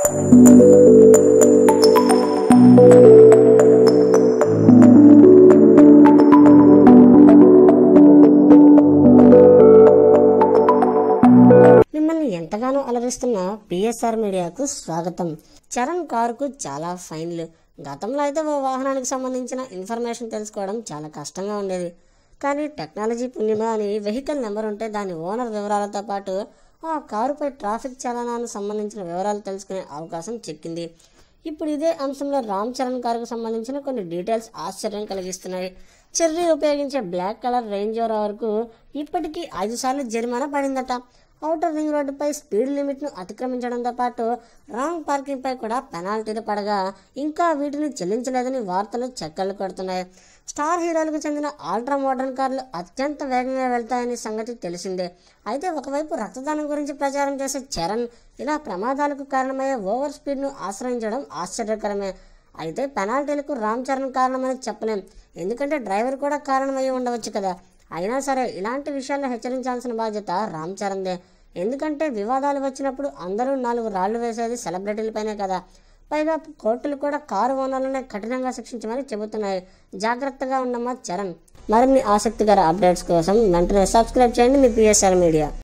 మిమ్మల్ని ఎంతగానో అలరిస్తున్న పిఎస్ఆర్ మీడియాకు స్వాగతం. చరణ్ కారుకు చాలా ఫైన్లు. గతంలో అయితే ఓ వాహనానికి సంబంధించిన ఇన్ఫర్మేషన్ తెలుసుకోవడం చాలా కష్టంగా ఉండేది. కానీ టెక్నాలజీ పుణ్యమా అని వెహికల్ నెంబర్ ఉంటే దాని ఓనర్ వివరాలతో పాటు ఆ కారుపై ట్రాఫిక్ చలనానికి సంబంధించిన వివరాలు తెలుసుకునే అవకాశం చిక్కింది. ఇప్పుడు ఇదే అంశంలో రామ్ చరణ్ కారుకు సంబంధించిన కొన్ని డీటెయిల్స్ ఆశ్చర్యం కలిగిస్తున్నాయి. చెర్రీ ఉపయోగించే బ్లాక్ కలర్ రేంజ్ రోవర్కు ఇప్పటికీ 5 సార్లు జరిమానా పడిందట. ఔటర్ రింగ్ రోడ్డుపై స్పీడ్ లిమిట్ను అతిక్రమించడంతో పాటు రాంగ్ పార్కింగ్పై కూడా పెనాల్టీలు పడగా ఇంకా వీటిని చెల్లించలేదని వార్తలు చక్కర్లు కొడుతున్నాయి. స్టార్ హీరోలకు చెందిన అల్ట్రా మోడర్న్ కార్లు అత్యంత వేగంగా వెళ్తాయనే సంగతి తెలిసిందే. అయితే ఒకవైపు రక్తదానం గురించి ప్రచారం చేసే చరణ్ ఇలా ప్రమాదాలకు కారణమయ్యే ఓవర్ స్పీడ్ను ఆశ్రయించడం ఆశ్చర్యకరమే. అయితే పెనాల్టీలకు రామ్ చరణ్ కారణమని చెప్పలేం, ఎందుకంటే డ్రైవర్ కూడా కారణమయ్యి ఉండవచ్చు కదా. అయినా సరే ఇలాంటి విషయాల్లో హెచ్చరించాల్సిన బాధ్యత రామ్ చరణ్దే. ఎందుకంటే వివాదాలు వచ్చినప్పుడు అందరూ 4 రాళ్లు వేసేది సెలబ్రిటీలపైనే కదా. పైగా కోర్టులు కూడా కారు ఓనర్లనే కఠినంగా శిక్షించమని చెబుతున్నాయి. జాగ్రత్తగా ఉండమ్మా చరణ్. మరిన్ని ఆసక్తికర అప్డేట్స్ కోసం వెంటనే సబ్స్క్రైబ్ చేయండి మీ పిఎస్ఆర్ మీడియా.